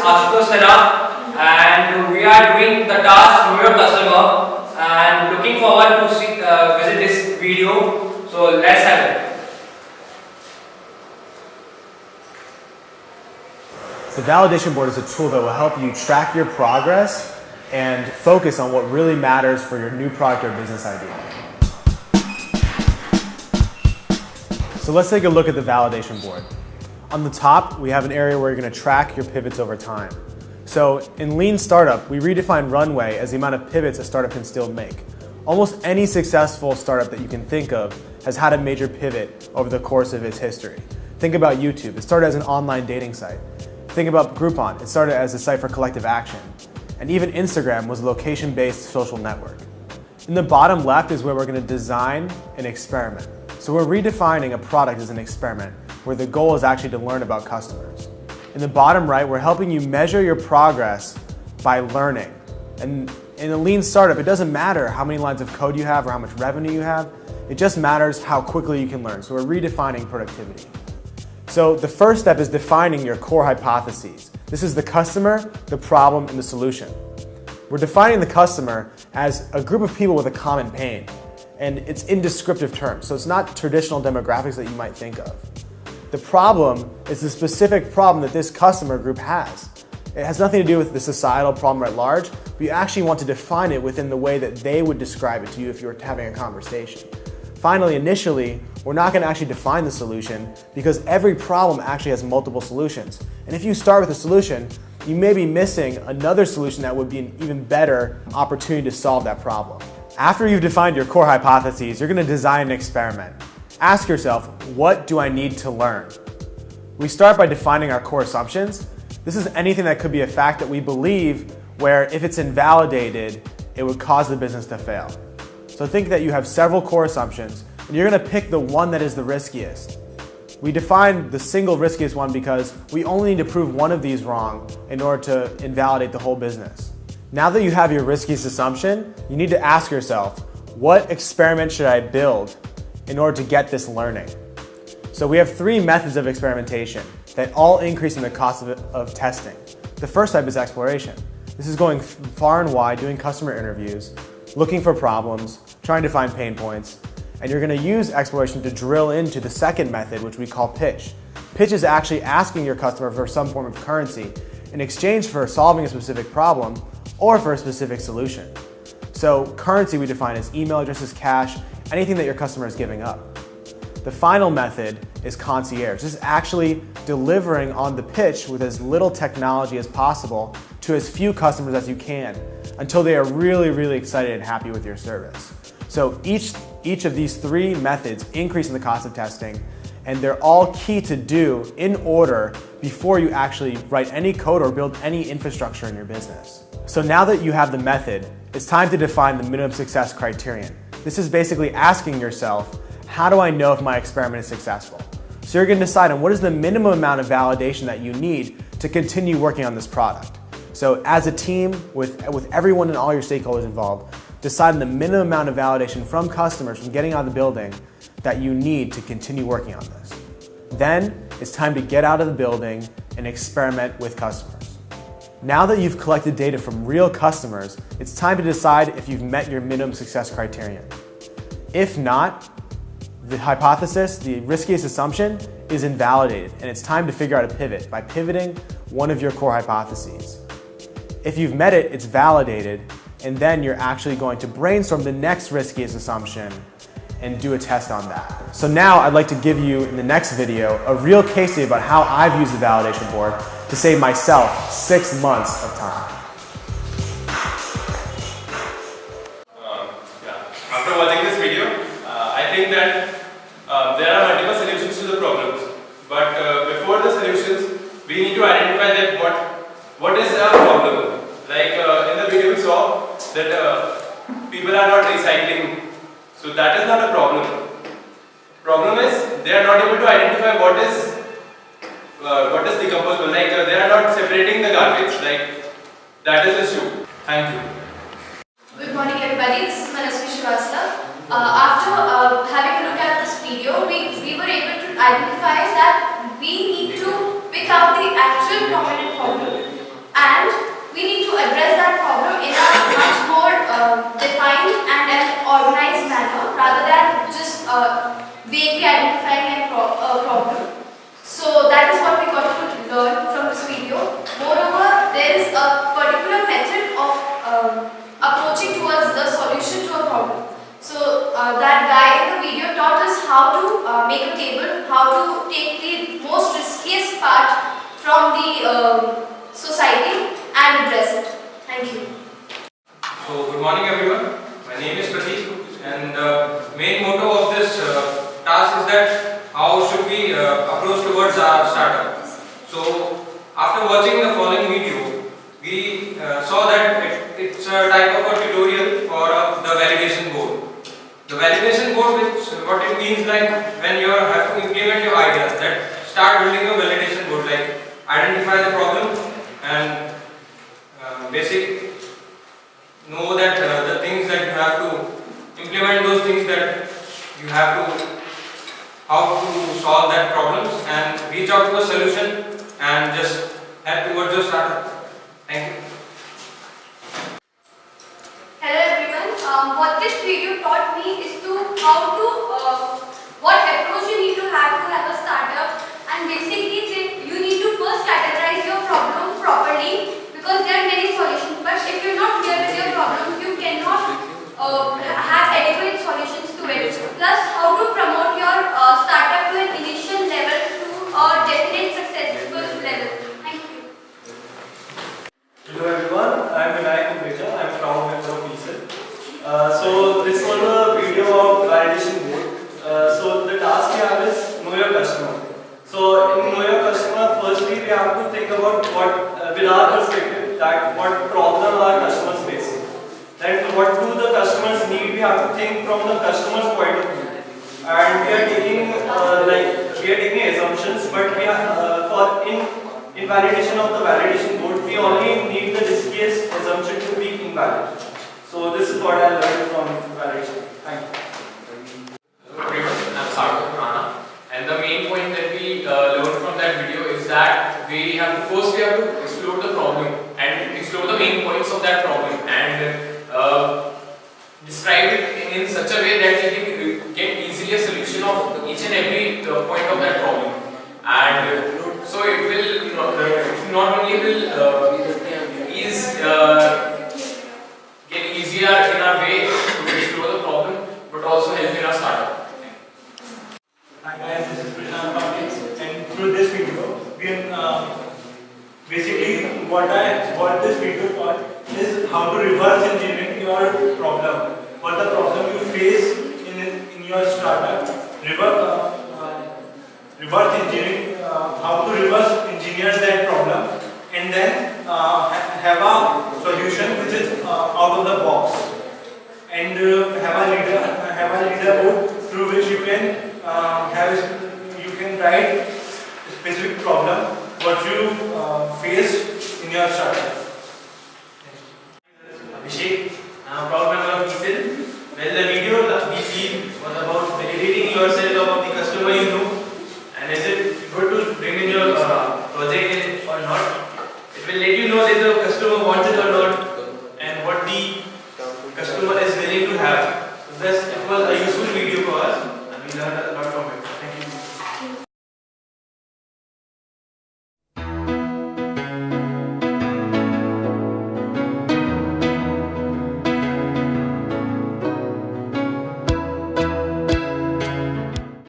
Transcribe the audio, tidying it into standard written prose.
and we are doing the task Know Your Customer, and looking forward to visit this video. So let's have it. The validation board is a tool that will help you track your progress and focus on what really matters for your new product or business idea. So let's take a look at the validation board. On the top, we have an area where you're going to track your pivots over time. So in Lean Startup, we redefine runway as the amount of pivots a startup can still make. Almost any successful startup that you can think of has had a major pivot over the course of its history. Think about YouTube. It started as an online dating site. Think about Groupon. It started as a site for collective action. And even Instagram was a location-based social network. In the bottom left is where we're going to design an experiment. So we're redefining a product as an experiment where the goal is actually to learn about customers. In the bottom right, we're helping you measure your progress by learning. And in a lean startup, it doesn't matter how many lines of code you have or how much revenue you have. It just matters how quickly you can learn. So we're redefining productivity. So the first step is defining your core hypotheses. This is the customer, the problem, and the solution. We're defining the customer as a group of people with a common pain. And it's in descriptive terms, so it's not traditional demographics that you might think of. The problem is the specific problem that this customer group has. It has nothing to do with the societal problem at large, but you actually want to define it within the way that they would describe it to you if you were having a conversation. Finally, initially, we're not going to actually define the solution because every problem actually has multiple solutions. And if you start with a solution, you may be missing another solution that would be an even better opportunity to solve that problem. After you've defined your core hypotheses, you're going to design an experiment. Ask yourself, what do I need to learn? We start by defining our core assumptions. This is anything that could be a fact that we believe where if it's invalidated, it would cause the business to fail. So think that you have several core assumptions and you're going to pick the one that is the riskiest. We define the single riskiest one because we only need to prove one of these wrong in order to invalidate the whole business. Now that you have your riskiest assumption, you need to ask yourself, what experiment should I build in order to get this learning? So we have three methods of experimentation that all increase in the cost of testing. The first type is exploration. This is going far and wide, doing customer interviews, looking for problems, trying to find pain points, and you're going to use exploration to drill into the second method, which we call pitch. Pitch is actually asking your customer for some form of currency in exchange for solving a specific problem or for a specific solution. So currency we define as email addresses, cash, anything that your customer is giving up. The final method is concierge. This is actually delivering on the pitch with as little technology as possible to as few customers as you can until they are really, really excited and happy with your service. So each of these three methods increase in the cost of testing, and they're all key to do in order before you actually write any code or build any infrastructure in your business. So now that you have the method, it's time to define the minimum success criterion. This is basically asking yourself, how do I know if my experiment is successful? So you're going to decide on what is the minimum amount of validation that you need to continue working on this product. So as a team, with everyone and all your stakeholders involved, decide on the minimum amount of validation from customers from getting out of the building that you need to continue working on this. Then it's time to get out of the building and experiment with customers. Now that you've collected data from real customers, it's time to decide if you've met your minimum success criterion. If not, the hypothesis, the riskiest assumption, is invalidated, and it's time to figure out a pivot by pivoting one of your core hypotheses. If you've met it, it's validated, and then you're actually going to brainstorm the next riskiest assumption and do a test on that. So now I'd like to give you, in the next video, a real case study about how I've used the validation board to save myself 6 months of time. After watching this video, I think that there are multiple solutions to the problems. But before the solutions, we need to identify that what is our problem. Like in the video we saw that people are not recycling. So that is not a problem. Problem is they are not able to identify what is decomposable. Like they are not separating the garbage. Like that is the issue. Thank you. Good morning, everybody. This is Manasvi Srivastava. After having a look at this video, we were able to identify that we need to pick out the actual prominent problem. make a table how to take the most riskiest part from the society and address it. Thank you. So, good morning everyone. My name is Pratik, and the main motto of this task is that how should we approach towards our startup. So, after watching the following video, we saw that it's a type of a tutorial for the validation board. The validation board, which what it means, like when you have to implement your ideas, that start building a validation board, like identify the problem and basic know that the things that you have to implement, those things that you have to how to solve that problems and reach out to a solution and just head towards your startup. Thank you. Hello everyone. What this video taught me is how to what approach you need to have a startup, and basically you need to first categorize your problem properly, because there are many solutions. But if you're not clear with your problem, you cannot have adequate solutions to it. Plus, how to promote your startup to an initial level to a definite successful level. Thank you. Hello everyone, I am Vinayak Kumbreja. I am proud member of ECELL. So this was a video of validation board. So the task we have is know your customer. So in know your customer, firstly we have to think about what, with our perspective, that what problem our customers facing. Then what do the customers need? We have to think from the customer's point of view. And we are taking assumptions, but we are for in validation of the validation board, we only need the riskiest assumption to be invalid. So this is what I learned from validation. Thank you. Hello everyone, I'm Sarthak Rana, and the main point that we learned from that video is that we have to explore the problem and explore the main points of that problem and describe it in such a way that we can get easily a solution of each and every point of that problem. And so it will not only get easier in our way to explore the problem, but also help in our startup. Hi guys, this is Krishna Patil, and through this video, we basically what this video taught is how to reverse engineer your problem. What the problem you face in your startup, reverse engineering, how to reverse engineer that problem, and then have a solution which is out of the box, and have a leaderboard through which you can write specific problem what you face in your startup. Abhishek, I'm a proud member of ECELL. Well, the video we seen was about validating yourself about the customer you know, and is it good to bring in your project or not. It will let you know that the customer wants it or not, and what the customer is willing to have. So thus, it was a useful video for us, and we learned a lot